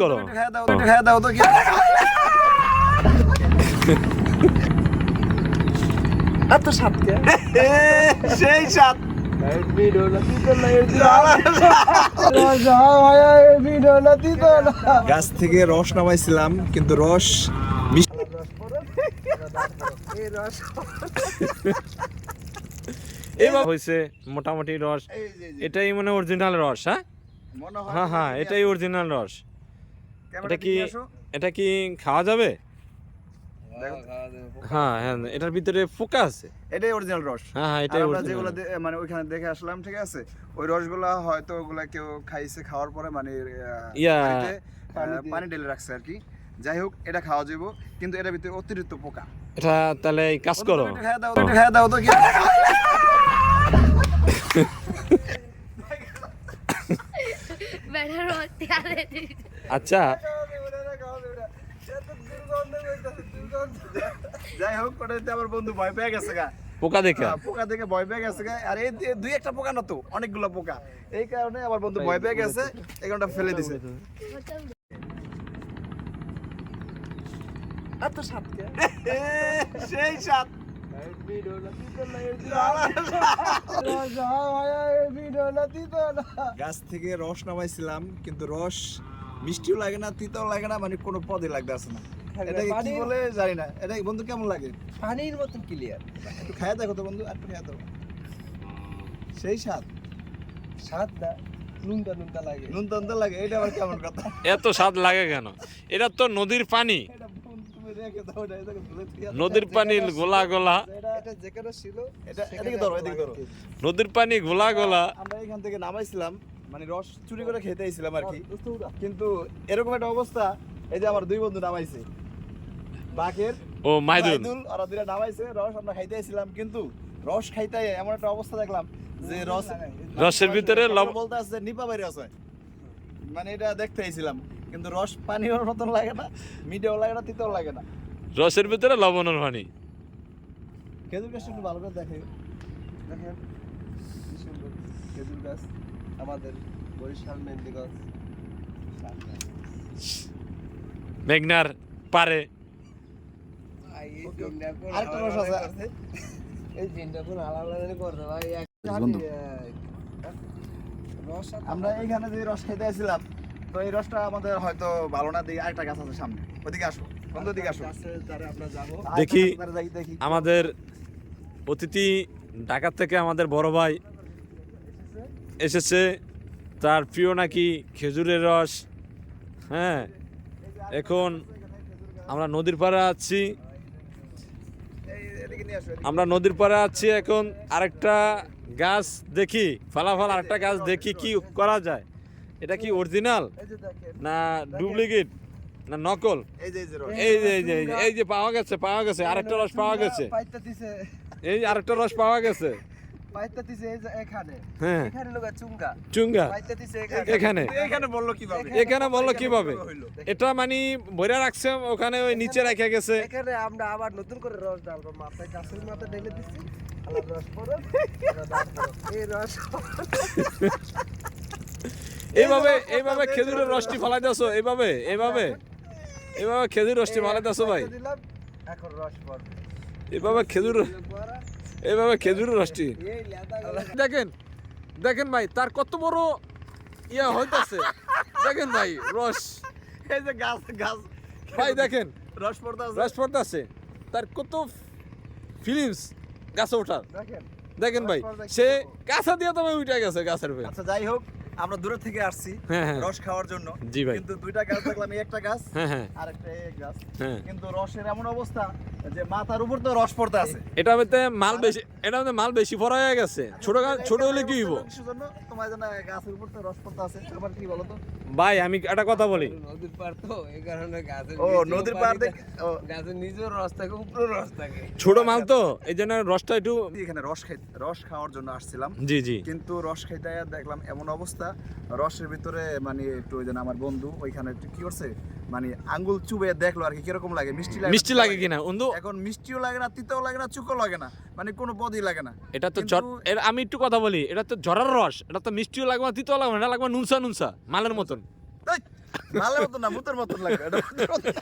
করো খেয়ে দাও তো কি এত স্বাদ কে সেই স্বাদ গাছ থেকে রস নামাইছিলাম কিন্তু রস এইবার হয়েছে মোটামুটি রস এটাই মানে অরিজিনাল রস। হ্যাঁ হ্যাঁ হ্যাঁ এটাই অরিজিনাল রস। এটা কি খাওয়া যাবে? হ্যাঁ হ্যাঁ এটার ভিতরে পোকা আছে। এটাই অরিজিনাল রস। হ্যাঁ হ্যাঁ এটাই আমরা যেগুলো মানে ওইখানে দেখে আসলাম, ঠিক আছে, ওই রসগুলা হয়তো ওগুলা কেউ খাইছে, খাওয়ার পরে মানে পানি ঢেলে রাখছে আর কি। যাই হোক, এটা খাওয়া যাবো, কিন্তু এটার ভিতরে অতিরিক্ত পোকা। এটা তাহলে কাজ করো, খেয়ে দাও তো কি আচ্ছা। যাই হোক, ওটাতে আমার বন্ধু ভয় পেয়ে গেছে গা, পোকা দেখে ভয় পেয়ে গেছে গা। আর এই দুই একটা পোকা না তো, অনেকগুলো পোকা। এই কারণে আমার বন্ধু ভয় পেয়ে গেছে, এই কারণটা ফেলে দিছে। এত স্বাদ কে সেই স্বাদ গাছ থেকে রস নামাইছিলাম কিন্তু রস মিষ্টিও লাগে না, তিতাও লাগে না, মানে কোনো পদে লাগতেছে না। এটাকে কি বলে জানি না। এটা বন্ধু কেমন লাগে? পানির মতন ক্লিয়ার। একটু খায় দেখো তো বন্ধু, একটু খায় দেখো। সেই স্বাদ স্বাদ না, নুনটা নুনটা লাগে। নুনতা লাগে, এটা আবার কেমন কথা? এত স্বাদ লাগে কেন? এটা তো নদীর পানি, তুমি রেখে দাও, নদীর পানি গোলা গোলা। এটা যেখানে ছিল এদিকে ধরো, এদিকে ধরো। নদীর পানি গোলা গোলা। আমরা এখান থেকে নামাইছিলাম, মানে রস চুরি করে খেতে আইছিলাম আর কি। কিন্তু এরকম একটা অবস্থা, এই যে আমার দুই বন্ধু নামাইছে, বাকের ও মাইদুল, ওরা দুইটা নামাইছে, রস আমরা খাইতে আইছিলাম, কিন্তু রস খাইতে এমন একটা অবস্থা দেখলাম যে রসের ভিতরে বলতে আছে নিপা বাইরে আছে, মানে এটা দেখতে আইছিলাম। কিন্তু রস পানির মতন লাগে না, মিঠেও লাগে না, তিতাও লাগে না। রসের ভিতরে লবণের পানি। খেজুর গাছটা একটু ভালো করে দেখেন কি সুন্দর খেজুর গাছ, আমাদের বরিশাল মেহেন্দিগঞ্জ মেঘনার পারে। আরেকটা রস আছে, এই দিনটা কোন আলাদা করতে ভাই। বন্ধু রস আমরা এইখানে যে রস খাইতে আসছিলাম, তো এই রসটা আমাদের হয়তো ভালো না, দিয়ে আরেকটা গাছ আছে সামনে, ওদিকে আসো বন্ধু, ওদিকে আসো। আমরা যাবো দেখি দেখি আমাদের অতিথি ঢাকা থেকে আমাদের বড় ভাই এসেছে, তার প্রিয় নাকি খেজুরের রস। হ্যাঁ, এখন আমরা নদীর পাড়ে আছি, আমরা নদীর পাড়ে আছি। এখন আরেকটা গাছ দেখি, ফালাফাল আরেকটা গাছ দেখি কি করা যায়। এটা কি অরিজিনাল না ডুপ্লিকেট না নকল? এই যে রস, এই যে পাওয়া গেছে আরেকটা রস পাওয়া গেছে, এই আরেকটা রস পাওয়া গেছে। হ্যাঁ, চুঙ্গা এখানে বললো কিভাবে? এটা মানে বইরা রাখছে ওখানে, ওই নিচে রেখে গেছে। এখানে আমরা আবার নতুন করে রস ডালবো, মাথায় গাছের মাথায় ঢেলে দিচ্ছি, রস পড়ো, এই রস এইভাবে খেজুরের রসটি ফালাইতেছো, এইভাবে খেজুর রসটি ফালাইতেছো ভাই। এখন রস পড়বে, এইভাবে খেজুরের রসটি দেখেন ভাই, তার কত বড় ইয়া হইতাছে। দেখেন ভাই রস, এই যে গাছ ভাই দেখেন রস পড়তাছে, তার কত ফিলিংস গাছে ওঠার। দেখেন দেখেন ভাই, সে কাছা দিয়ে তো উঠে গেছে গাছের উপরে। আচ্ছা যাই হোক, আমরা দূরে থেকে আসছি রস খাওয়ার জন্য। জি ভাই, কিন্তু দুইটা গাছ দেখলাম, এই একটা গাছ আর একটা এই গাছ, কিন্তু রসের এমন অবস্থা যে মাথার উপর তো রস পড়তে আছে। এটা মধ্যে মাল বেশি পড়া হয়ে গেছে। ছোট হলে কি হইব? তোমার জানা গাছের উপর তো রস পড়তে আছে, আবার কি বলো তো ভাই, আমি একটা কথা বলি, নদীর পার তো এই কারণে গাছের নদীর পার গাছের নিজের রস থাকে, উপরে রস থাকে, ছোট মাল তো এই জন্য রসটা একটু। এখানে রস খাওয়ার জন্য আসছিলাম, জি কিন্তু রস খাইতে দেখলাম এমন অবস্থা, রসের ভিতরে মানে একটু ওই জন্য আমার বন্ধু ওইখানে কি করছে, মানে আঙ্গুল চুবে দেখলো আর কি কিরকম লাগে, মিষ্টি লাগে কিনা। এখন মিষ্টিও লাগে না, তিতাও লাগে না, চুকো লাগে না, মানে কোনো পদই লাগে না। এটা তো আমি একটু কথা বলি, এটা তো ঝরার রস, এটা তো মিষ্টিও লাগবে না, তিতাও লাগবে না, এটা লাগবে নুনসা মালের মতন। ভালো মতো না মুতের মতন লাগবে এটা মুতের মতন।